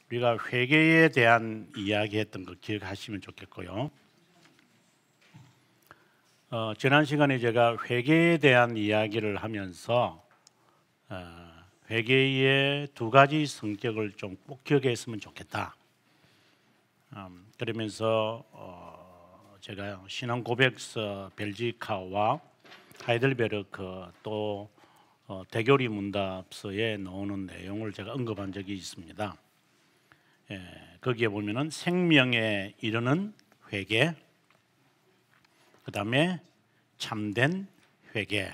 우리가 회개에 대한 이야기했던 거 기억하시면 좋겠고요. 지난 시간에 제가 회개에 대한 이야기를 하면서 회개의 두 가지 성격을 좀 꼭 기억했으면 좋겠다. 그러면서 제가 신앙 고백서 벨지카와 하이델베르크 또 대교리 문답서에 나오는 내용을 제가 언급한 적이 있습니다. 거기에 보면은 생명에 이르는 회개, 그 다음에 참된 회개,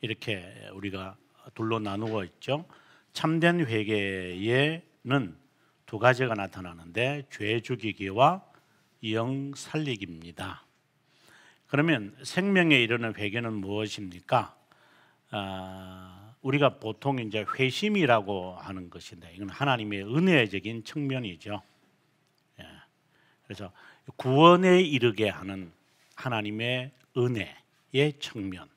이렇게 우리가 둘로 나누어 있죠. 참된 회개에는 두 가지가 나타나는데 죄 죽이기와 영 살리기입니다. 그러면 생명에 이르는 회개는 무엇입니까? 우리가 보통 이제 회심이라고 하는 것인데 이건 하나님의 은혜적인 측면이죠. 그래서 구원에 이르게 하는 하나님의 은혜의 측면.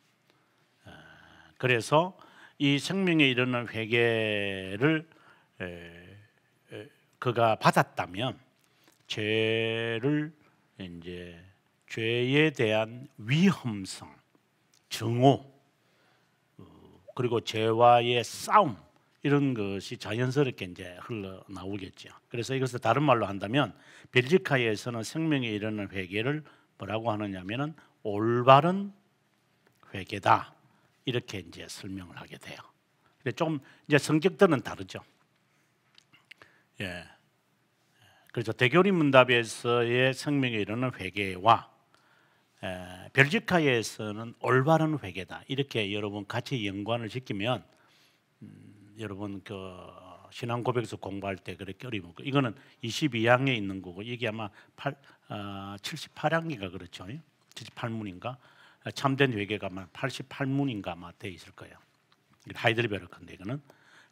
그래서 이 생명에 이르는 회개를 그가 받았다면 죄를 이제 죄에 대한 위험성, 증오, 그리고 죄와의 싸움, 이런 것이 자연스럽게 이제 흘러나오겠죠. 그래서 이것을 다른 말로 한다면 벨지카에서는 생명에 이르는 회개를 뭐라고 하느냐면은 올바른 회개다, 이렇게 이제 설명을 하게 돼요. 근데 좀 이제 성격들은 다르죠. 그래서 대교리 문답에서의 생명에 이르는 회개와 벨지카에서는 올바른 회개다, 이렇게 여러분 같이 연관을 시키면 여러분 그 신앙 고백서 공부할 때 그렇게 어려움 없고, 이거는 22항에 있는 거고 이게 아마 78항인가 그렇죠. 78문인가 참된 회개가 아마 88문인가 아마 돼 있을 거예요. 하이델베르크인데 이거는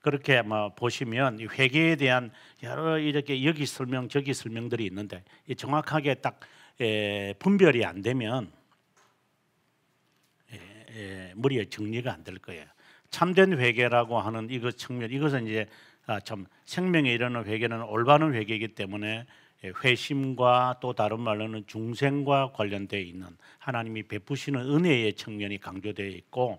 그렇게 아마 보시면 이 회개에 대한 여러 이렇게 여기 설명 저기 설명들이 있는데 정확하게 딱 분별이 안 되면 머리에 정리가 안 될 거예요. 참된 회개라고 하는 이것 측면, 이것은 이제 참 생명에 이르는 회개는 올바른 회개이기 때문에 회심과 또 다른 말로는 중생과 관련되어 있는 하나님이 베푸시는 은혜의 측면이 강조되어 있고,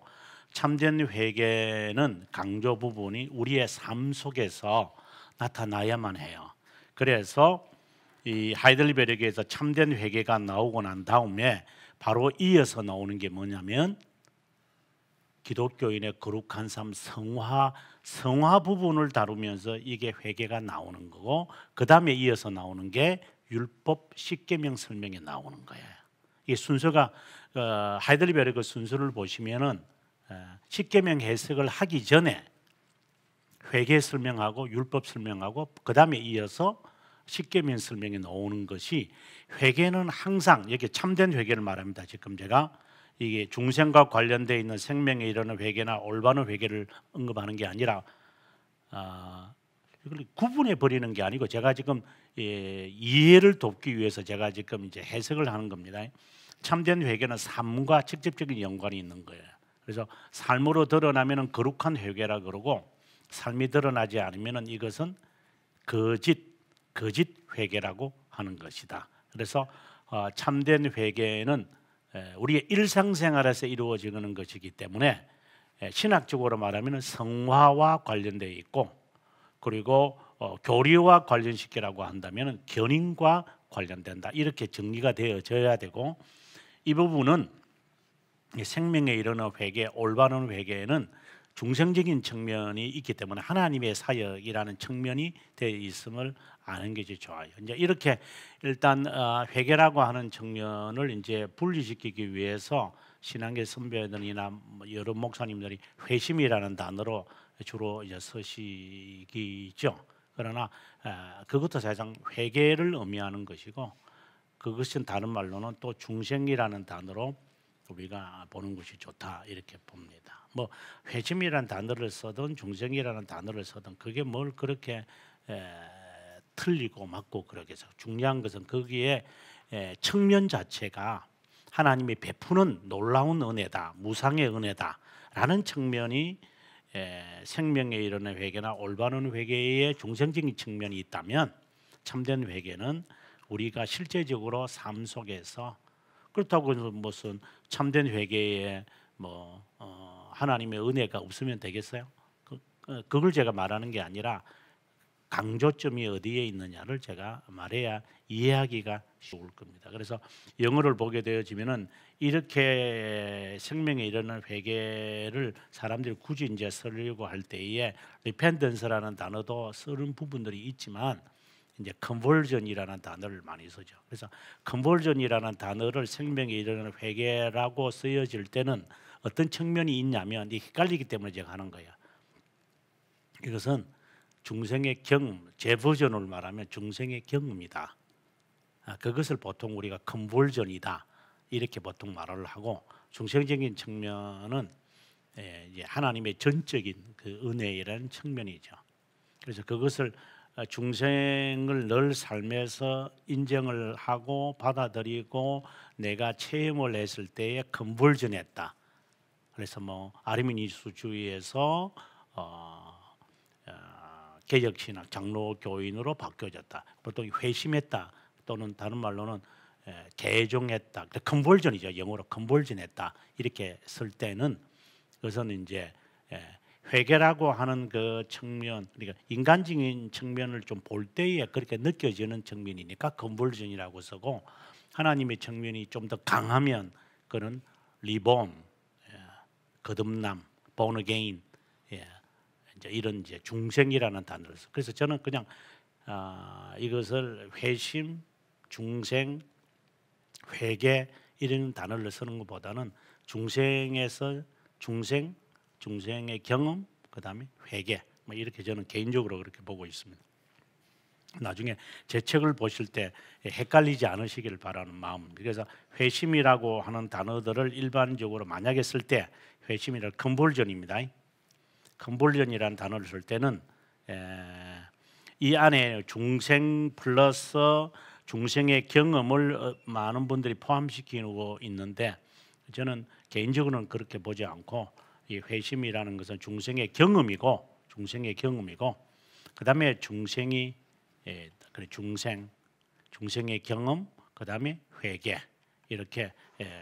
참된 회개는 강조 부분이 우리의 삶 속에서 나타나야만 해요. 그래서 이 하이델베르크에서 참된 회개가 나오고 난 다음에 바로 이어서 나오는 게 뭐냐면 기독교인의 거룩한 삶, 성화 부분을 다루면서 이게 회개가 나오는 거고, 그 다음에 이어서 나오는 게 율법 십계명 설명에 나오는 거예요. 이 순서가 하이델베르크 순서를 보시면은 십계명 해석을 하기 전에 회개 설명하고 율법 설명하고 그 다음에 이어서 십계명 설명이 나오는 것이, 회개는 항상 이렇게 참된 회개를 말합니다. 지금 제가 이게 중생과 관련되어 있는 생명에 이르는 회개나 올바른 회개를 언급하는 게 아니라 이걸 구분해 버리는 게 아니고, 제가 지금 이해를 돕기 위해서 제가 지금 이제 해석을 하는 겁니다. 참된 회개는 삶과 직접적인 연관이 있는 거예요. 그래서 삶으로 드러나면은 거룩한 회개라 그러고, 삶이 드러나지 않으면은 이것은 거짓 회개라고 하는 것이다. 그래서 참된 회개는 우리의 일상생활에서 이루어지는 것이기 때문에 신학적으로 말하면 성화와 관련되어 있고, 그리고 교리와 관련시키라고 한다면 견인과 관련된다, 이렇게 정리가 되어져야 되고, 이 부분은 생명에 이르는 회개, 올바른 회개에는 중생적인 측면이 있기 때문에 하나님의 사역이라는 측면이 되어 있음을 아는 게 좋아요. 이제 이렇게 일단 회개라고 하는 측면을 이제 분리시키기 위해서 신앙계 선배들이나 여러 목사님들이 회심이라는 단어로 주로 이제 서시기죠. 그러나 그것도 사실상 회개를 의미하는 것이고, 그것은 다른 말로는 또 중생이라는 단어로 우리가 보는 것이 좋다, 이렇게 봅니다. 뭐 회심이라는 단어를 쓰든 중생이라는 단어를 쓰든 그게 뭘 그렇게 틀리고 맞고 그러겠어요. 중요한 것은 거기에 측면 자체가 하나님이 베푸는 놀라운 은혜다, 무상의 은혜다라는 측면이 생명에 이르는 회개나 올바른 회개의 중생적인 측면이 있다면 참된 회개는 우리가 실제적으로 삶 속에서 그렇다고 해서 무슨 참된 회개에 뭐 하나님의 은혜가 없으면 되겠어요? 그걸 제가 말하는 게 아니라 강조점이 어디에 있느냐를 제가 말해야 이해하기가 쉬울 겁니다. 그래서 영어를 보게 되어지면은 이렇게 생명에 이르는 회개를 사람들이 굳이 이제 쓰려고 할 때에 repentance라는 단어도 쓰는 부분들이 있지만 이제 conversion이라는 단어를 많이 쓰죠. 그래서 conversion이라는 단어를 생명에 이르는 회개라고 쓰여질 때는 어떤 측면이 있냐면 이 헷갈리기 때문에 제가 하는 거예요. 이것은 중생의 경험, 제 버전을 말하면 중생의 경험이다. 그것을 보통 우리가 컨버전이다 이렇게 보통 말을 하고 중생적인 측면은 이제 하나님의 전적인 그 은혜라는 측면이죠. 그래서 그것을 중생을 늘 삶에서 인정을 하고 받아들이고 내가 체험을 했을 때에 컨버전했다. 그래서 뭐 아르미니스주의에서 개혁신학 장로 교인으로 바뀌어졌다. 보통 회심했다 또는 다른 말로는 개종했다. 컨버전이죠. 영어로 컨버전했다. 이렇게 쓸 때는 그것은 이제 회개라고 하는 그 측면, 그러니까 인간적인 측면을 좀 볼 때에 그렇게 느껴지는 측면이니까 컨버전이라고 쓰고 하나님의 측면이 좀 더 강하면 그는 리본, 거듭남, born again, 이런 이제 중생이라는 단어를 써. 그래서 저는 그냥 이것을 회심, 중생, 회개 이런 단어를 쓰는 것보다는 중생에서 중생의 경험, 그다음에 회개 뭐 이렇게 저는 개인적으로 그렇게 보고 있습니다. 나중에 제 책을 보실 때 헷갈리지 않으시기를 바라는 마음. 그래서 회심이라고 하는 단어들을 일반적으로 만약에 쓸 때 회심이란 컨버전입니다. 컨버전이라는 단어를 쓸 때는 이 안에 중생 플러스 중생의 경험을 많은 분들이 포함시키고 있는데 저는 개인적으로는 그렇게 보지 않고 이 회심이라는 것은 중생의 경험이고 그다음에 중생이 중생의 경험 그다음에 회개 이렇게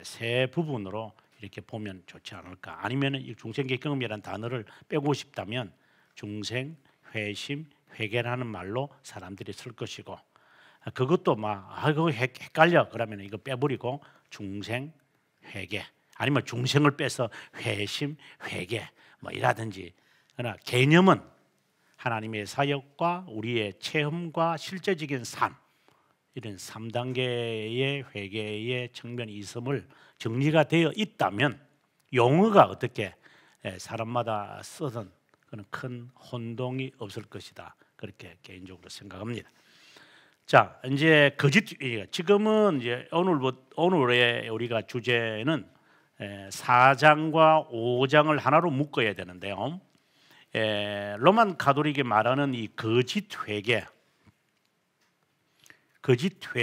세 부분으로 이렇게 보면 좋지 않을까. 아니면 이 중생의 경험이라는 단어를 빼고 싶다면 중생, 회심, 회개라는 말로 사람들이 쓸 것이고 그것도 그거 헷갈려 그러면 이거 빼버리고 중생, 회개 아니면 중생을 빼서 회심, 회개 뭐 이라든지 그러나 개념은 하나님의 사역과 우리의 체험과 실제적인 삶 이런 3단계의 회개의 측면이 있음을 정리가 되어 있다면 용어가 어떻게 사람마다 쓰든 그런 큰 혼동이 없을 것이다. 그렇게 개인적으로 생각합니다. 자, 이제 지금은 이제 오늘의 우리가 주제는 4장과 5장을 하나로 묶어야 되는데요. 로만 가톨릭이 말하는 이 거짓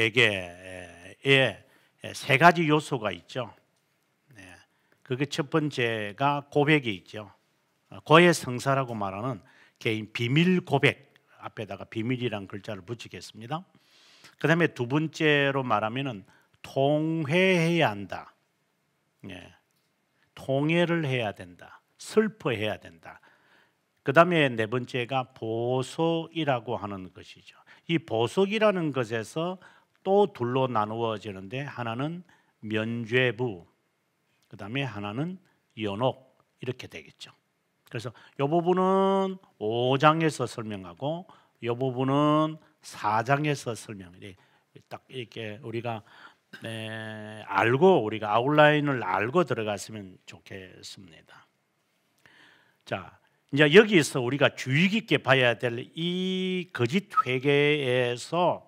회개에 세 가지 요소가 있죠. 그게 첫 번째가 고백이 있죠. 고의 성사라고 말하는 개인 비밀 고백 앞에다가 비밀이란 글자를 붙이겠습니다. 그다음에 두 번째로 말하면은 통회해야 한다. 통회를 해야 된다. 슬퍼해야 된다. 그다음에 네 번째가 보석이라고 하는 것이죠. 이 보석이라는 것에서 또 둘로 나누어지는데 하나는 면죄부, 그다음에 하나는 연옥 이렇게 되겠죠. 그래서 이 부분은 5장에서 설명하고 이 부분은 4장에서 설명해. 딱 이렇게 우리가 알고 우리가 아웃라인을 알고 들어갔으면 좋겠습니다. 자, 이제 여기서 우리가 주의 깊게 봐야 될 이 거짓 회개에서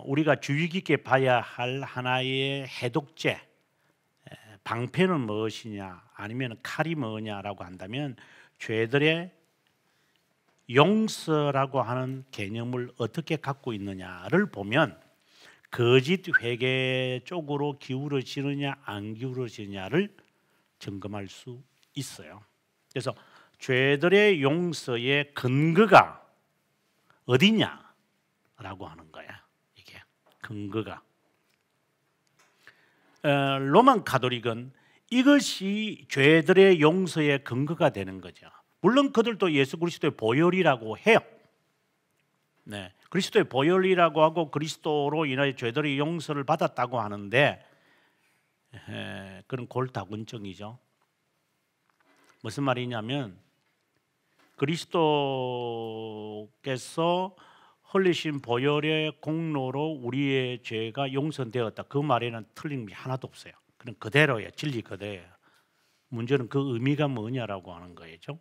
우리가 주의 깊게 봐야 할 하나의 해독제 방패는 무엇이냐 아니면 칼이 뭐냐라고 한다면 죄들의 용서라고 하는 개념을 어떻게 갖고 있느냐를 보면 거짓 회개 쪽으로 기울어지느냐 안 기울어지느냐를 점검할 수 있어요. 그래서 죄들의 용서의 근거가 어디냐라고 하는 거야. 이게 근거가. 로만 가톨릭은 이것이 죄들의 용서의 근거가 되는 거죠. 물론 그들도 예수 그리스도의 보혈이라고 해요. 네, 그리스도의 보혈이라고 하고 그리스도로 인하여 죄들의 용서를 받았다고 하는데 그런 골다군증이죠. 무슨 말이냐면 그리스도께서 흘리신 보혈의 공로로 우리의 죄가 용서되었다. 그 말에는 틀린 게 하나도 없어요. 그건 그대로예요. 진리 그대로예요. 문제는 그 의미가 뭐냐라고 하는 거죠.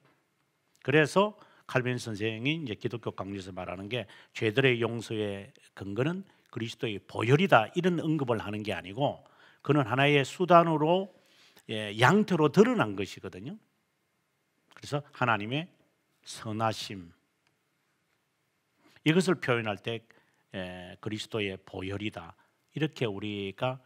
그래서 칼빈 선생이 이제 기독교 강조에서 말하는 게 죄들의 용서의 근거는 그리스도의 보혈이다. 이런 언급을 하는 게 아니고 그는 하나의 수단으로 양태로 드러난 것이거든요. 그래서 하나님의 선하심 이것을 표현할 때 그리스도의 보혈이다 이렇게 우리가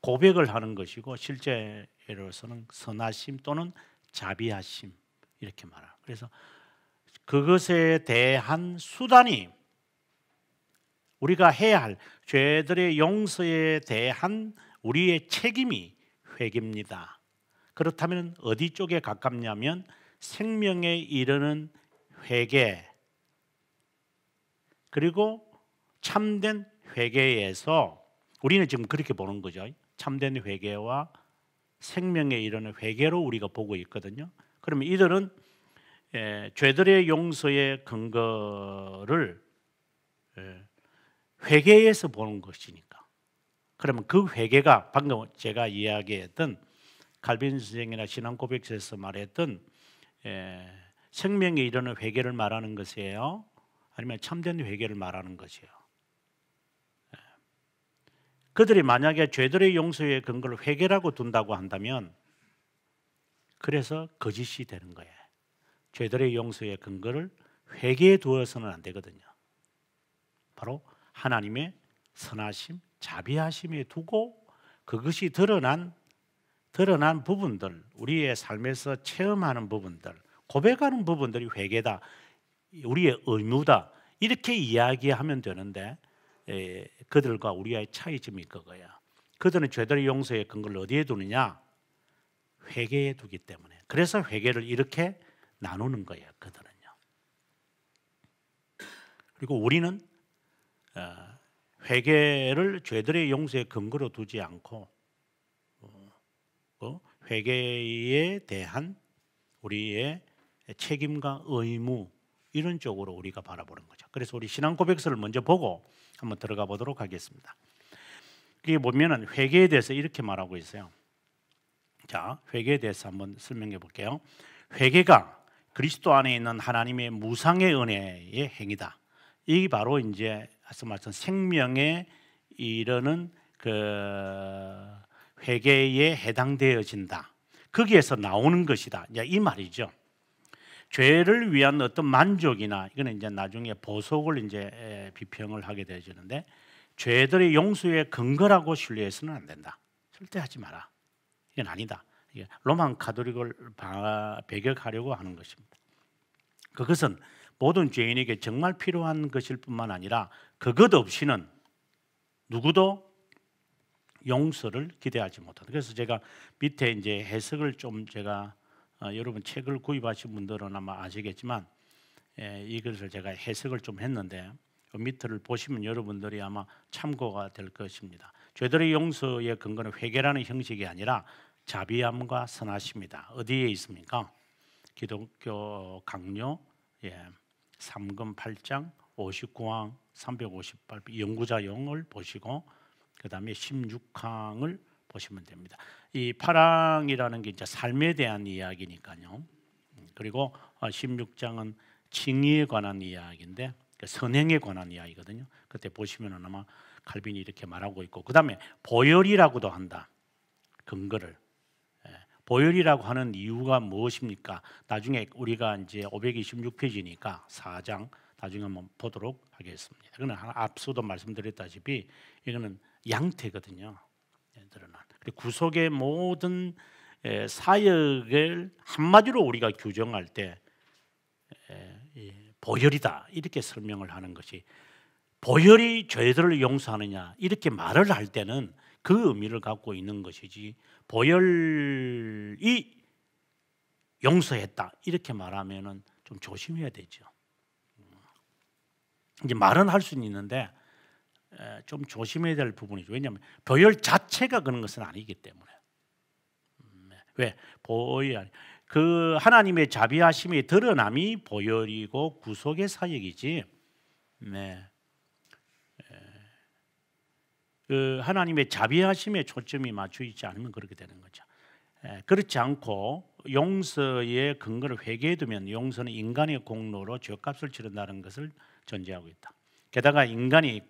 고백을 하는 것이고 실제로서는 선하심 또는 자비하심 이렇게 말합니다. 그래서 그것에 대한 수단이 우리가 해야 할 죄들의 용서에 대한 우리의 책임이 회개입니다. 그렇다면 어디 쪽에 가깝냐면 생명에 이르는 회개 그리고 참된 회개에서 우리는 지금 그렇게 보는 거죠. 참된 회개와 생명에 이르는 회개로 우리가 보고 있거든요. 그러면 이들은 죄들의 용서의 근거를 회개에서 보는 것이니까 그러면 그 회개가 방금 제가 이야기했던 칼빈 선생이나 신앙 고백서에서 말했던 생명에 이르는 회개를 말하는 것이에요? 아니면 참된 회개를 말하는 것이에요? 그들이 만약에 죄들의 용서의 근거를 회개라고 둔다고 한다면 그래서 거짓이 되는 거예요. 죄들의 용서의 근거를 회개에 두어서는 안 되거든요. 바로 하나님의 선하심, 자비하심에 두고 그것이 드러난 부분들, 우리의 삶에서 체험하는 부분들, 고백하는 부분들이 회개다, 우리의 의무다 이렇게 이야기하면 되는데 그들과 우리의 차이점이 그거야. 그들은 죄들의 용서의 근거를 어디에 두느냐? 회개에 두기 때문에. 그래서 회개를 이렇게 나누는 거예요. 그들은요. 그리고 우리는 회개를 죄들의 용서의 근거로 두지 않고 회개에 대한 우리의 책임과 의무 이런 쪽으로 우리가 바라보는 거죠. 그래서 우리 신앙 고백서를 먼저 보고 한번 들어가 보도록 하겠습니다. 여기 보면은 회개에 대해서 이렇게 말하고 있어요. 자, 회개에 대해서 한번 설명해 볼게요. 회개가 그리스도 안에 있는 하나님의 무상의 은혜의 행위다. 이게 바로 이제 말씀 생명에 이르는 그 회개에 해당되어진다. 거기에서 나오는 것이다. 이제 이 말이죠. 죄를 위한 어떤 만족이나 이거는 이제 나중에 보석을 이제 비평을 하게 되어지는데 죄들의 용서의 근거라고 신뢰해서는 안 된다. 절대 하지 마라. 이건 아니다. 이게 로만 가톨릭을 배격하려고 하는 것입니다. 그것은 모든 죄인에게 정말 필요한 것일 뿐만 아니라 그것 없이는 누구도 용서를 기대하지 못한다. 그래서 제가 밑에 이제 해석을 좀 제가 여러분 책을 구입하신 분들은 아마 아시겠지만 이것을 제가 해석을 좀 했는데 그 밑을 보시면 여러분들이 아마 참고가 될 것입니다. 죄들의 용서의 근거는 회개라는 형식이 아니라 자비함과 선하심이다. 어디에 있습니까? 기독교 강요 3금 8장 59항 358 연구자용을 보시고 그 다음에 16항을 보시면 됩니다. 이 8항이라는 게 이제 삶에 대한 이야기니까요. 그리고 16장은 칭의에 관한 이야기인데 선행에 관한 이야기거든요. 그때 보시면 아마 칼빈이 이렇게 말하고 있고 그 다음에 보혈이라고도 한다. 근거를. 보혈이라고 하는 이유가 무엇입니까? 나중에 우리가 이제 526페이지니까 4장 나중에 한번 보도록 하겠습니다. 이거는 앞서도 말씀드렸다시피 이거는 양태거든요. 그리고 구속의 모든 사역을 한마디로 우리가 규정할 때 보혈이다 이렇게 설명을 하는 것이, 보혈이 죄들을 용서하느냐 이렇게 말을 할 때는 그 의미를 갖고 있는 것이지, 보혈이 용서했다 이렇게 말하면은 좀 조심해야 되죠. 이제 말은 할 수는 있는데 좀 조심해야 될 부분이죠. 왜냐하면 보혈 자체가 그런 것은 아니기 때문에. 왜? 보혈, 그 하나님의 자비하심이 드러남이 보혈이고 구속의 사역이지. 네. 그 하나님의 자비하심에 초점이 맞춰 있지 않으면 그렇게 되는 거죠. 그렇지 않고 용서의 근거를 회개에 두면 용서는 인간의 공로로 죄값을 치른다는 것을 전제하고 있다. 게다가 인간이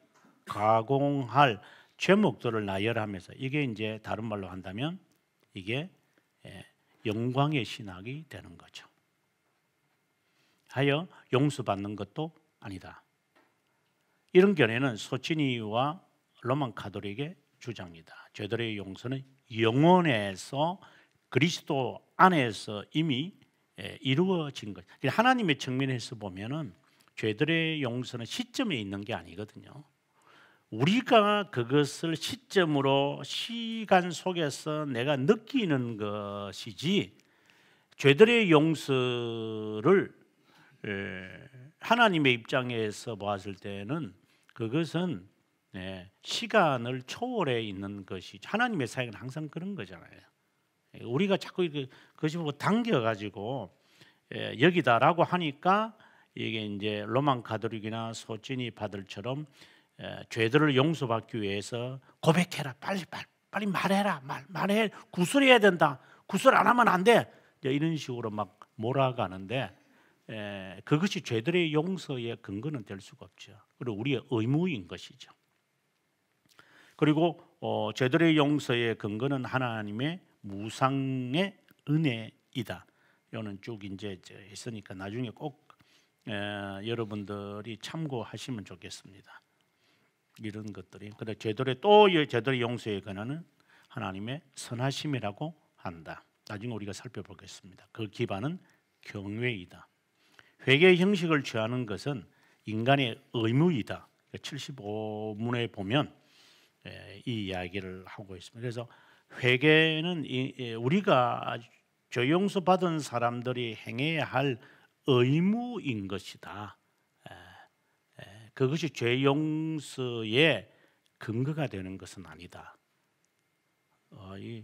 가공할 죄목들을 나열하면서, 이게 이제 다른 말로 한다면 이게 영광의 신학이 되는 거죠. 하여 용서받는 것도 아니다. 이런 견해는 소치니와 로만 가톨릭의 주장이다. 죄들의 용서는 영원에서 그리스도 안에서 이미 이루어진 것. 하나님의 측면에서 보면은 죄들의 용서는 시점에 있는 게 아니거든요. 우리가 그것을 시점으로 시간 속에서 내가 느끼는 것이지, 죄들의 용서를 하나님의 입장에서 보았을 때는 그것은 시간을 초월해 있는 것이, 하나님의 사역은 항상 그런 거잖아요. 우리가 자꾸 그것이 보고 당겨가지고 여기다라고 하니까 이게 이제 로만 가톨릭이나 소치니 파들처럼 죄들을 용서받기 위해서 고백해라, 빨리 말해라, 말해, 구술해야 된다, 구술 안 하면 안 돼, 이런 식으로 막 몰아가는데 그것이 죄들의 용서의 근거는 될 수가 없죠. 그리고 우리의 의무인 것이죠. 그리고 죄들의 용서의 근거는 하나님의 무상의 은혜이다. 이거는 쭉 이제 있으니까 나중에 꼭 여러분들이 참고하시면 좋겠습니다. 이런 것들이. 그래 죄들의 용서의 근원은 하나님의 선하심이라고 한다. 나중에 우리가 살펴보겠습니다. 그 기반은 경외이다. 회개의 형식을 취하는 것은 인간의 의무이다. 75문에 보면 이 이야기를 하고 있습니다. 그래서 회개는 우리가 죄 용서 받은 사람들이 행해야 할 의무인 것이다. 그것이 죄 용서의 근거가 되는 것은 아니다.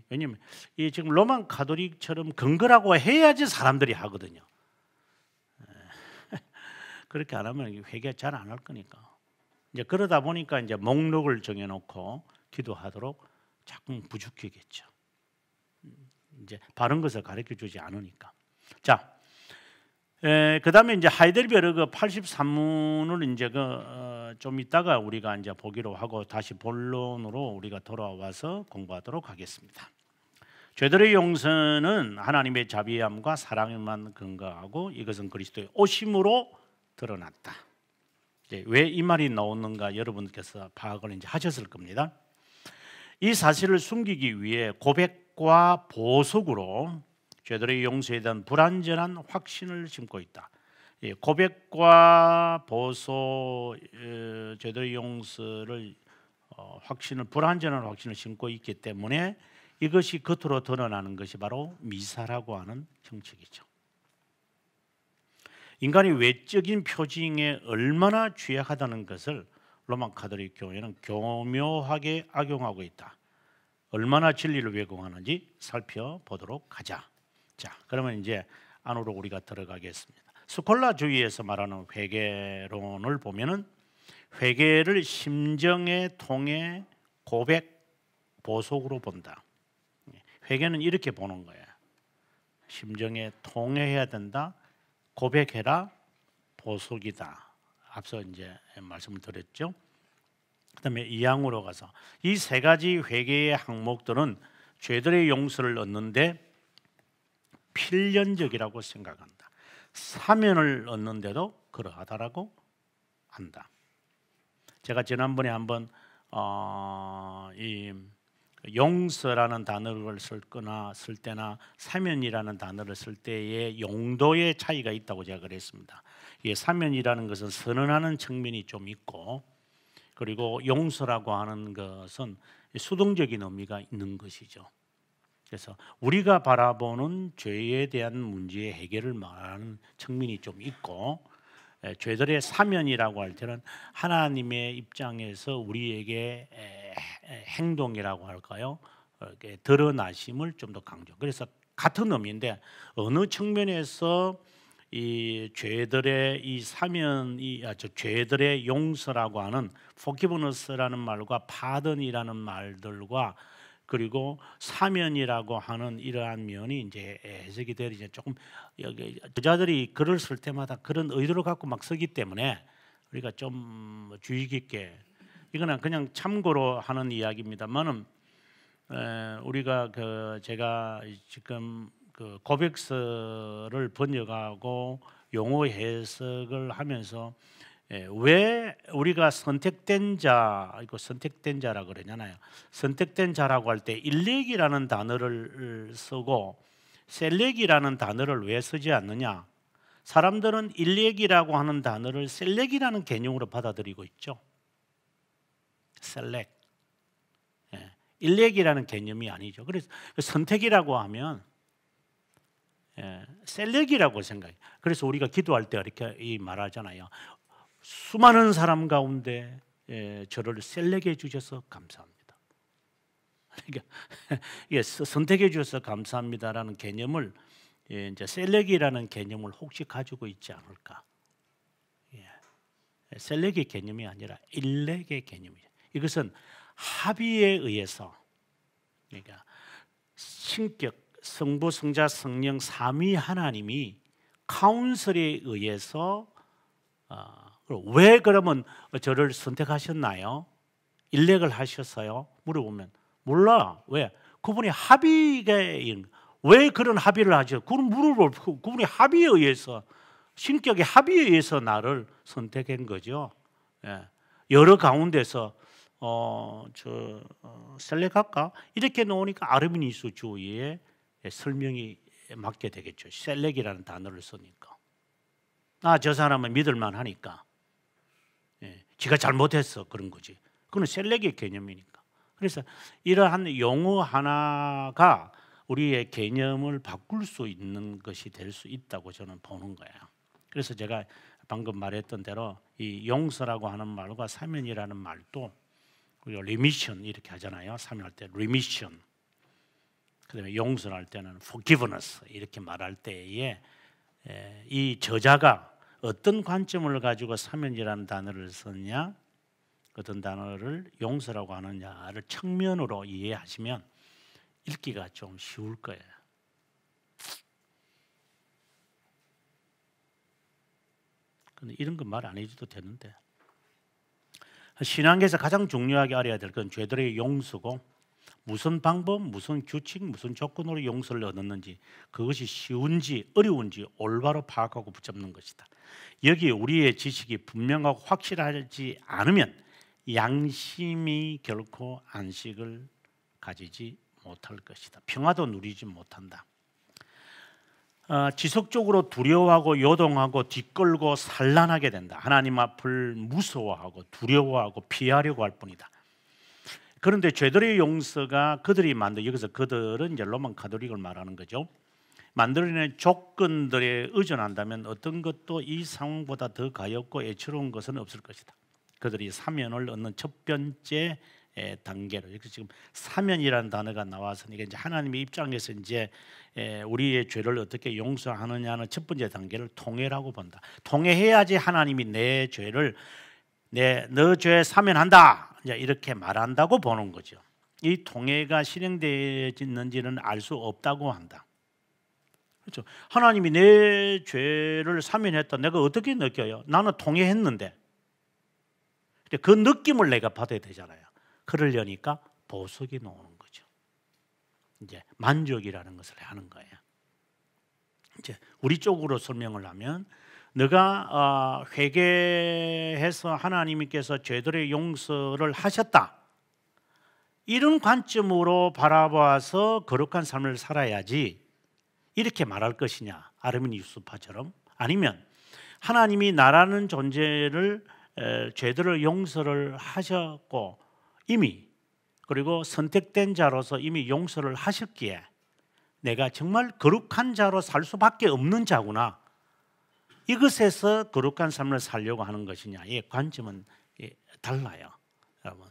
왜냐하면 이 지금 로만 가톨릭처럼 근거라고 해야지 사람들이 하거든요. 그렇게 안 하면 회개 잘 안 할 거니까. 이제 그러다 보니까 이제 목록을 정해놓고 기도하도록 자꾸 부추기겠죠. 이제 바른 것을 가르쳐 주지 않으니까. 자, 그다음에 이제 하이델베르그 83문을 이제 좀 이따가 우리가 이제 보기로 하고 다시 본론으로 우리가 돌아와서 공부하도록 하겠습니다. 죄들의 용서는 하나님의 자비함과 사랑에만 근거하고 이것은 그리스도의 오심으로 드러났다. 왜 이 말이 나오는가 여러분께서 파악을 이제 하셨을 겁니다. 이 사실을 숨기기 위해 고백과 보석으로 죄들의 용서에 대한 불완전한 확신을 심고 있다. 고백과 보석, 죄들의 용서를 불완전한 확신을 심고 있기 때문에 이것이 겉으로 드러나는 것이 바로 미사라고 하는 형식이죠. 인간이 외적인 표징에 얼마나 취약하다는 것을 로마 가톨릭 교회는 교묘하게 악용하고 있다. 얼마나 진리를 왜곡하는지 살펴보도록 하자. 자, 그러면 이제 안으로 우리가 들어가겠습니다. 스콜라주의에서 말하는 회개론을 보면은 회개를 심정의 통해 고백, 보석으로 본다. 회개는 이렇게 보는 거예요. 심정에 통해해야 된다. 고백해라, 보석이다. 앞서 이제 말씀을 드렸죠. 그다음에 2항으로 가서 이 세 가지 회개의 항목들은 죄들의 용서를 얻는데 필연적이라고 생각한다. 사면을 얻는데도 그러하다라고 한다. 제가 지난번에 한번 용서라는 단어를 쓸 때나 사면이라는 단어를 쓸 때의 용도의 차이가 있다고 제가 그랬습니다. 이 사면이라는 것은 선언하는 측면이 좀 있고, 그리고 용서라고 하는 것은 수동적인 의미가 있는 것이죠. 그래서 우리가 바라보는 죄에 대한 문제의 해결을 말하는 측면이 좀 있고, 죄들의 사면이라고 할 때는 하나님의 입장에서 우리에게 행동이라고 할까요? 이렇게 드러나심을 좀 더 강조. 그래서 같은 의미인데 어느 측면에서 이 죄들의 이 사면이 죄들의 용서라고 하는 forgiveness라는 말과 pardon이라는 말들과 그리고 사면이라고 하는 이러한 면이 이제 해석이 되리죠. 조금 여기 저자들이 글을 쓸 때마다 그런 의도를 갖고 막 쓰기 때문에 우리가 좀 주의 깊게, 이거는 그냥 참고로 하는 이야기입니다만은 우리가 제가 지금 그 고백서를 번역하고 용어 해석을 하면서 왜 우리가 선택된 자, 이거 선택된 자라 그러잖아요. 선택된 자라고 할 때 일렉이라는 단어를 쓰고 셀렉이라는 단어를 왜 쓰지 않느냐? 사람들은 일렉이라고 하는 단어를 셀렉이라는 개념으로 받아들이고 있죠. 셀렉, 일렉이라는 개념이 아니죠. 그래서 선택이라고 하면 셀렉이라고 생각해요. 그래서 우리가 기도할 때 이렇게 말하잖아요. 수많은 사람 가운데 저를 셀렉해 주셔서 감사합니다. 그러니까 이게 선택해 주셔서 감사합니다라는 개념을 이제 셀렉이라는 개념을 혹시 가지고 있지 않을까? 셀렉의 개념이 아니라 일렉의 개념이죠. 이것은 합의에 의해서, 그러니까 신격, 성부, 성자, 성령 삼위 하나님이 카운슬에 의해서 왜 그러면 저를 선택하셨나요? 일렉을 하셨어요? 물어보면 몰라. 왜? 그분이 합의가 왜 그런 합의를 하죠? 그건 물어볼 그분이 합의에 의해서, 신격의 합의에 의해서 나를 선택한 거죠. 여러 가운데서 셀렉할까? 이렇게 놓으니까 아르미니스 주의에 설명이 맞게 되겠죠. 셀렉이라는 단어를 쓰니까. 저 사람은 믿을만 하니까. 지가 잘못했어 그런 거지. 그건 셀렉의 개념이니까. 그래서 이러한 용어 하나가 우리의 개념을 바꿀 수 있는 것이 될 수 있다고 저는 보는 거예요. 그래서 제가 방금 말했던 대로 이 용서라고 하는 말과 사면이라는 말도 우리가 remission 이렇게 하잖아요. 사면할 때 remission, 그다음에 용서할 때는 forgiveness 이렇게 말할 때에 이 저자가 어떤 관점을 가지고 사면이라는 단어를 썼냐, 어떤 단어를 용서라고 하느냐를 측면으로 이해하시면 읽기가 좀 쉬울 거예요. 근데 이런 건 말 안 해줘도 되는데, 신앙에서 가장 중요하게 알아야 될 건 죄들의 용서고, 무슨 방법, 무슨 규칙, 무슨 조건으로 용서를 얻었는지, 그것이 쉬운지 어려운지 올바로 파악하고 붙잡는 것이다. 여기에 우리의 지식이 분명하고 확실하지 않으면 양심이 결코 안식을 가지지 못할 것이다. 평화도 누리지 못한다. 지속적으로 두려워하고 요동하고 뒷걸고 산란하게 된다. 하나님 앞을 무서워하고 두려워하고 피하려고 할 뿐이다. 그런데 죄들의 용서가 그들이 만든, 여기서 그들은 이제 로만 가톨릭을 말하는 거죠. 만들어낸 조건들에 의존한다면 어떤 것도 이 상황보다 더 가엽고 애처로운 것은 없을 것이다. 그들이 사면을 얻는 첫 번째 단계로, 여기서 지금 사면이라는 단어가 나와서 이게 이제 하나님의 입장에서 이제 우리의 죄를 어떻게 용서하느냐는 첫 번째 단계를 통회라고 본다. 통회해야지 하나님이 내 죄를 너 죄 사면한다 이렇게 말한다고 보는 거죠. 이 통회가 실행되는지는 알 수 없다고 한다. 그렇죠. 하나님이 내 죄를 사면했다. 내가 어떻게 느껴요? 나는 통회했는데. 그 느낌을 내가 받아야 되잖아요. 그러려니까 보석이 나오는 거죠. 이제 만족이라는 것을 하는 거예요. 이제 우리 쪽으로 설명을 하면, 너가 회개해서 하나님께서 죄들의 용서를 하셨다. 이런 관점으로 바라봐서 거룩한 삶을 살아야지 이렇게 말할 것이냐, 아르미니 유스파처럼. 아니면 하나님이 나라는 존재를 죄들을 용서를 하셨고 이미, 그리고 선택된 자로서 이미 용서를 하셨기에 내가 정말 거룩한 자로 살 수밖에 없는 자구나, 이것에서 거룩한 삶을 살려고 하는 것이냐의 관점은 달라요, 여러분.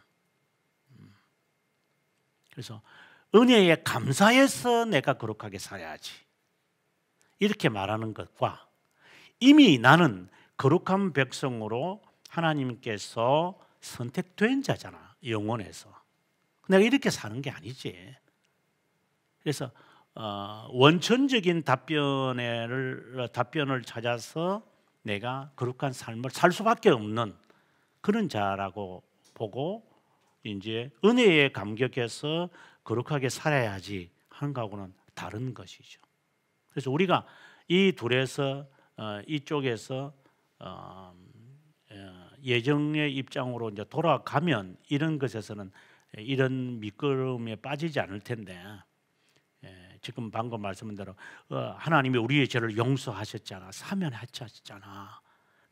그래서 은혜에 감사해서 내가 거룩하게 살아야지 이렇게 말하는 것과, 이미 나는 거룩한 백성으로 하나님께서 선택된 자잖아, 영원에서. 내가 이렇게 사는 게 아니지. 그래서 원천적인 답변을 찾아서 내가 거룩한 삶을 살 수밖에 없는 그런 자라고 보고, 이제 은혜에 감격해서 거룩하게 살아야지 하는 거하고는 다른 것이죠. 그래서 우리가 이 둘에서 이쪽에서 예정의 입장으로 이제 돌아가면 이런 것에서는 이런 미끄럼에 빠지지 않을 텐데, 지금 방금 말씀한 대로 하나님이 우리의 죄를 용서하셨잖아, 사면하셨잖아,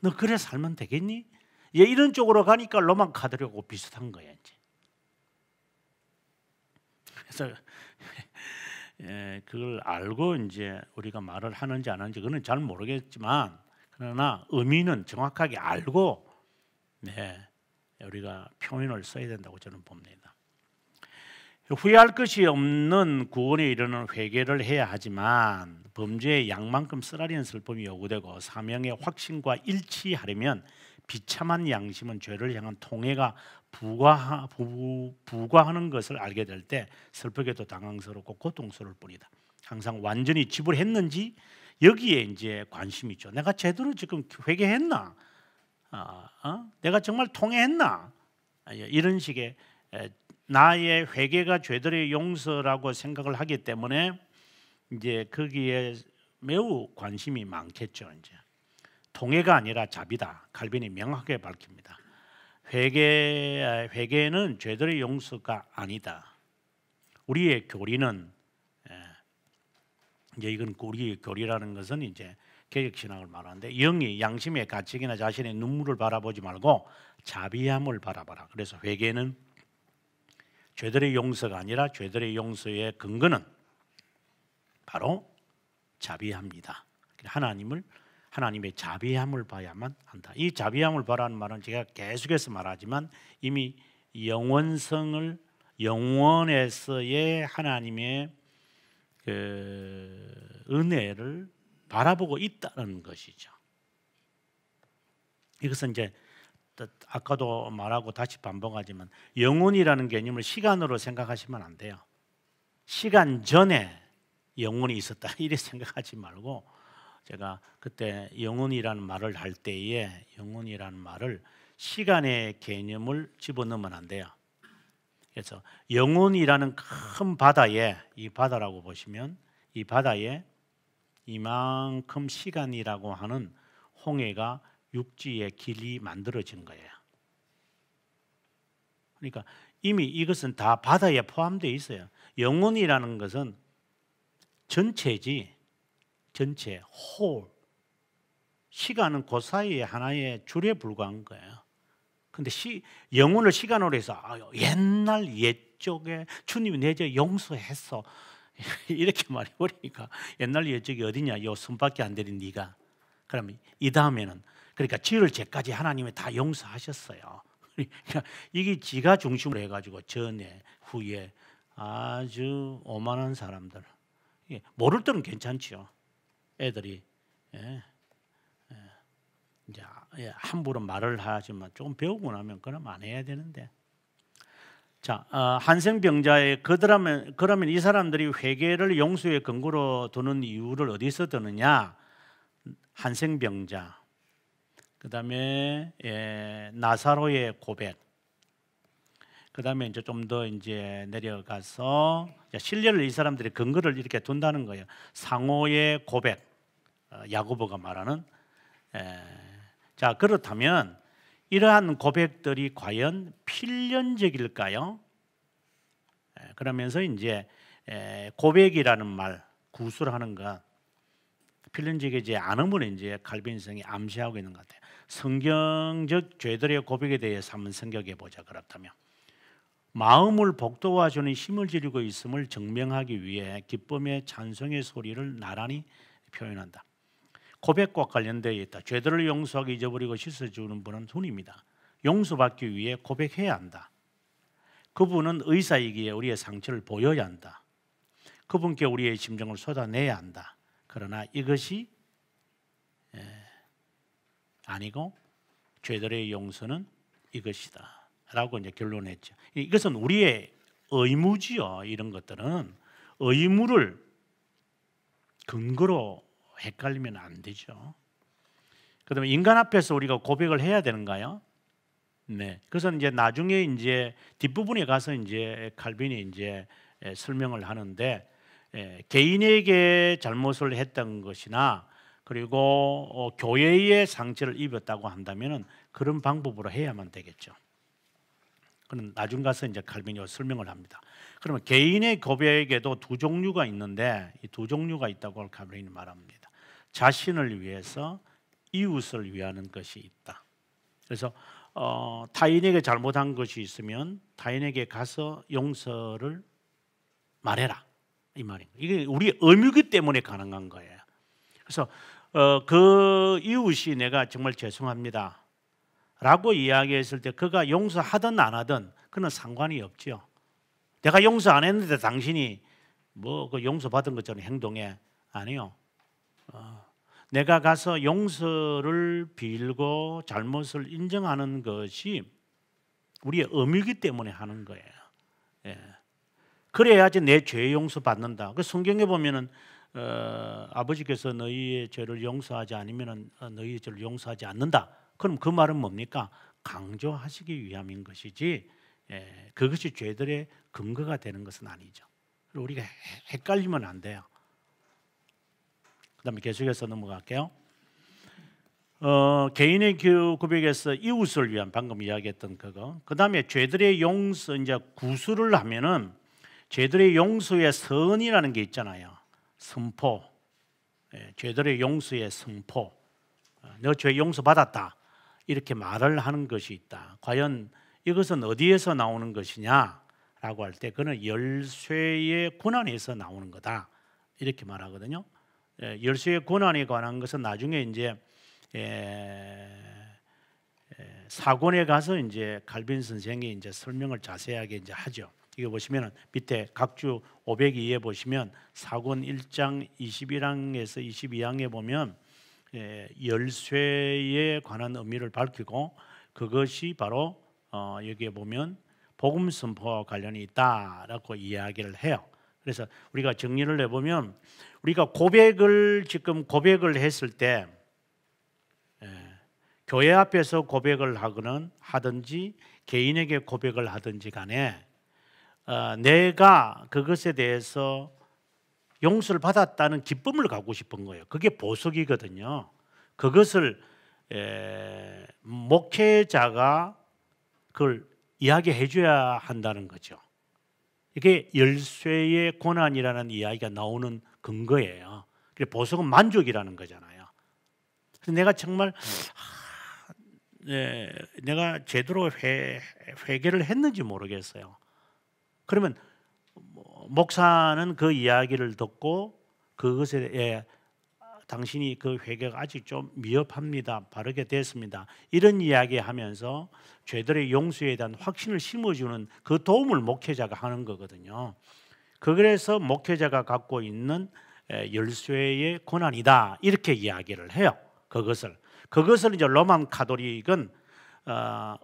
너 그래 살면 되겠니? 이런 쪽으로 가니까 로만 카드하고 비슷한 거야 이제. 그래서 그걸 알고 이제 우리가 말을 하는지 안 하는지 그건 잘 모르겠지만, 그러나 의미는 정확하게 알고 우리가 표현을 써야 된다고 저는 봅니다. 후회할 것이 없는 구원에 이르는 회개를 해야 하지만, 범죄의 양만큼 쓰라리는 슬픔이 요구되고 사명의 확신과 일치하려면 비참한 양심은 죄를 향한 통해가 부과하는 것을 알게 될 때 슬프게도 당황스럽고 고통스러울 뿐이다. 항상 완전히 지불했는지 여기에 이제 관심이 있죠. 내가 제대로 지금 회개했나? 내가 정말 통회했나? 이런 식의 나의 회개가 죄들의 용서라고 생각을 하기 때문에 이제 거기에 매우 관심이 많겠죠. 이제 통회가 아니라 자비다, 칼빈이 명확하게 밝힙니다. 회개는 죄들의 용서가 아니다. 우리의 교리는 이제 이건 우리의 교리라는 것은 이제 개혁 신학을 말하는데, 영이 양심의 가책이나 자신의 눈물을 바라보지 말고 자비함을 바라봐라. 그래서 회개는 죄들의 용서가 아니라 죄들의 용서의 근거는 바로 자비합니다. 하나님의 자비함을 봐야만 한다. 이 자비함을 봐라는 말은 제가 계속해서 말하지만 이미 영원에서의 하나님의 은혜를 바라보고 있다는 것이죠. 이것은 이제 아까도 말하고 다시 반복하지만 영혼이라는 개념을 시간으로 생각하시면 안 돼요. 시간 전에 영혼이 있었다 이렇게 생각하지 말고, 제가 그때 영혼이라는 말을 할 때에 영혼이라는 말을 시간의 개념을 집어넣으면 안 돼요. 그래서 영혼이라는 큰 바다에, 이 바다라고 보시면 이 바다에 이만큼 시간이라고 하는 홍해가 육지의 길이 만들어진 거예요. 그러니까 이미 이것은 다 바다에 포함되어 있어요. 영혼이라는 것은 전체지, 전체, 홀. 시간은 그 사이에 하나의 줄에 불과한 거예요. 근데 영혼을 시간으로 해서 옛날 옛적에 주님이 내 죄 용서했어 이렇게 말해버리니까, 옛날 옛적이 어디냐, 요 손밖에 안 되는 네가. 그러면 이 다음에는, 그러니까 지을 죄까지 하나님이 다 용서하셨어요. 그러니까 이게 지가 중심으로 해가지고 전에 후에 아주 오만한 사람들, 모를 때는 괜찮죠. 애들이 이제 함부로 말을 하지만 조금 배우고 나면 그럼 안 해야 되는데. 자, 한생병자의 그러면 이 사람들이 회개를 용서의 근거로 두는 이유를 어디서 드느냐? 한생병자, 그다음에 나사로의 고백, 그다음에 이제 좀 더 이제 내려가서 신뢰를 이 사람들이 근거를 이렇게 둔다는 거예요. 상호의 고백, 야고보가 말하는. 자, 그렇다면 이러한 고백들이 과연 필연적일까요? 그러면서 이제 고백이라는 말, 구술하는 것, 필연적인 이제 안음을 이제 칼빈성이 암시하고 있는 것 같아요. 성경적 죄들의 고백에 대해서 한번 생각해 보자. 그렇다면 마음을 복돋아주는 힘을 지니고 있음을 증명하기 위해 기쁨의 찬송의 소리를 나란히 표현한다. 고백과 관련되어 있다. 죄들을 용서하고 잊어버리고 씻어주는 분은 주님입니다. 용서받기 위해 고백해야 한다. 그분은 의사이기에 우리의 상처를 보여야 한다. 그분께 우리의 심정을 쏟아내야 한다. 그러나 이것이 아니고 죄들의 용서는 이것이다 라고 이제 결론했죠. 이것은 우리의 의무지요. 이런 것들은 의무를 근거로 헷갈리면 안 되죠. 그다음에 인간 앞에서 우리가 고백을 해야 되는가요? 네. 그래서 이제 나중에 이제 뒷부분에 가서 이제 칼빈이 이제 설명을 하는데 개인에게 잘못을 했던 것이나 그리고 교회의 상처를 입었다고 한다면은 그런 방법으로 해야만 되겠죠. 그는 나중 가서 이제 칼빈이 설명을 합니다. 그러면 개인의 고백에도 두 종류가 있는데 이 두 종류가 있다고 칼빈이 말합니다. 자신을 위해서 이웃을 위하는 것이 있다. 그래서 타인에게 잘못한 것이 있으면 타인에게 가서 용서를 말해라 이 말입니다. 이게 우리 의무이기 때문에 가능한 거예요. 그래서 그 이웃이 내가 정말 죄송합니다 라고 이야기했을 때 그가 용서하든 안 하든 그는 상관이 없죠. 내가 용서 안 했는데 당신이 뭐 그 용서받은 것처럼 행동해. 아니요. 내가 가서 용서를 빌고 잘못을 인정하는 것이 우리의 의무이기 때문에 하는 거예요. 예. 그래야지 내 죄 용서 받는다. 그 성경에 보면은 아버지께서 너희의 죄를 용서하지 않으면 너희의 죄를 용서하지 않는다. 그럼 그 말은 뭡니까? 강조하시기 위함인 것이지 그것이 죄들의 근거가 되는 것은 아니죠. 그리고 우리가 헷갈리면 안 돼요. 그 다음에 계속해서 넘어갈게요. 개인의 고백에서 이웃을 위한 방금 이야기했던 그거. 그 다음에 죄들의 용서, 이제 구술을 하면은 죄들의 용서의 선이라는 게 있잖아요. 선포. 죄들의 용서의 선포. 너 죄 용서 받았다. 이렇게 말을 하는 것이 있다. 과연 이것은 어디에서 나오는 것이냐라고 할 때 그는 열쇠의 권한에서 나오는 거다. 이렇게 말하거든요. 열쇠의 권한에 관한 것은 나중에 이제 사권에 가서 이제 칼빈 선생이 이제 설명을 자세하게 이제 하죠. 이거 보시면은 밑에 각주 502에 보시면 사권 1장 21항에서 22항에 보면 열쇠에 관한 의미를 밝히고 그것이 바로 여기에 보면 복음 선포와 관련이 있다라고 이야기를 해요. 그래서 우리가 정리를 해보면 우리가 지금 고백을 했을 때 교회 앞에서 고백을 하든지 개인에게 고백을 하든지 간에 내가 그것에 대해서 용서를 받았다는 기쁨을 갖고 싶은 거예요. 그게 보석이거든요. 그것을 목회자가 그걸 이야기해 줘야 한다는 거죠. 이게 열쇠의 고난이라는 이야기가 나오는 근거예요. 보석은 만족이라는 거잖아요. 그래서 내가 정말 내가 제대로 회개를 했는지 모르겠어요. 그러면 목사는 그 이야기를 듣고 그것에 당신이 그 회개가 아직 좀 미흡합니다. 바르게 됐습니다. 이런 이야기하면서 죄들의 용서에 대한 확신을 심어주는 그 도움을 목회자가 하는 거거든요. 그래서 목회자가 갖고 있는 열쇠의 권한이다. 이렇게 이야기를 해요. 그것을 이제 로만 카톨릭은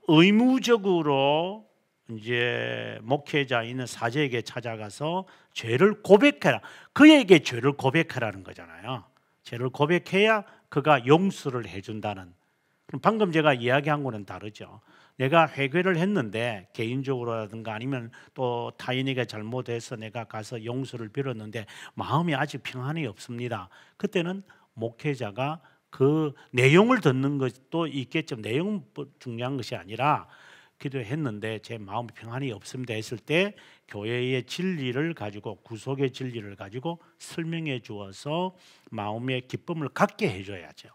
의무적으로 이제 목회자인 사제에게 찾아가서 죄를 고백해라. 그에게 죄를 고백하라는 거잖아요. 죄를 고백해야 그가 용서를 해준다는. 그럼 방금 제가 이야기한 거는 다르죠. 내가 회개를 했는데 개인적으로라든가 아니면 또 타인에게 잘못해서 내가 가서 용서를 빌었는데 마음이 아직 평안이 없습니다. 그때는 목회자가 그 내용을 듣는 것도 있겠죠. 내용은 중요한 것이 아니라 기도했는데 제 마음에 평안이 없습니다 했을 때 교회의 진리를 가지고 구속의 진리를 가지고 설명해 주어서 마음의 기쁨을 갖게 해줘야죠.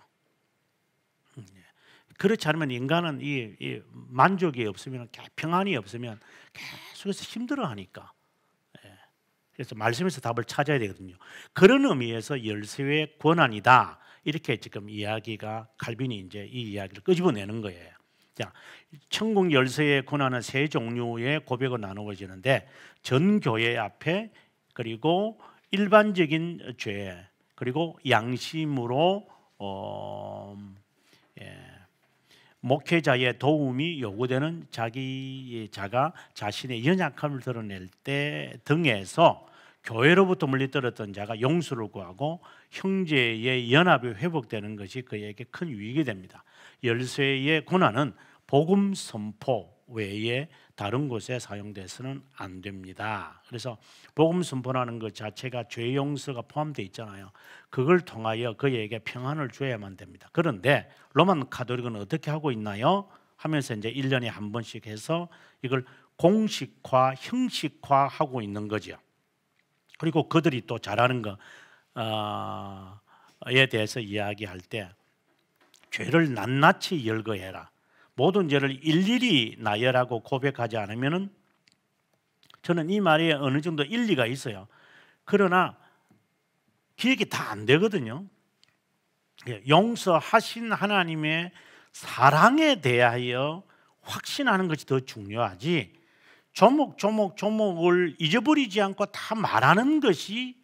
그렇지 않으면 인간은 이 만족이 없으면 평안이 없으면 계속해서 힘들어하니까. 그래서 말씀에서 답을 찾아야 되거든요. 그런 의미에서 열쇠의 권한이다. 이렇게 지금 이야기가 칼빈이 이제 이 이야기를 끄집어내는 거예요. 자, 천국 열쇠의 권한은 세 종류의 고백으로 나누어지는데 전 교회 앞에 그리고 일반적인 죄 그리고 양심으로 목회자의 도움이 요구되는 자가 자신의 연약함을 드러낼 때 등에서 교회로부터 물리떨어졌던 자가 용서를 구하고 형제의 연합이 회복되는 것이 그에게 큰 유익이 됩니다. 열쇠의 권한은 복음 선포 외에 다른 곳에 사용돼서는 안 됩니다. 그래서 복음 선포라는 것 자체가 죄 용서가 포함되어 있잖아요. 그걸 통하여 그에게 평안을 줘야만 됩니다. 그런데 로만 가톨릭은 어떻게 하고 있나요? 하면서 이제 1년에 한 번씩 해서 이걸 공식화, 형식화하고 있는 거죠. 그리고 그들이 또 잘하는 거에 대해서 이야기할 때 죄를 낱낱이 열거해라. 모든 죄를 일일이 나열하고 고백하지 않으면은 저는 이 말에 어느 정도 일리가 있어요. 그러나 기억이 다 안 되거든요. 용서하신 하나님의 사랑에 대하여 확신하는 것이 더 중요하지 조목을 잊어버리지 않고 다 말하는 것이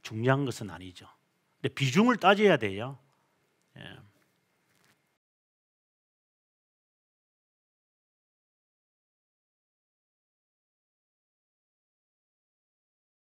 중요한 것은 아니죠. 근데 비중을 따져야 돼요.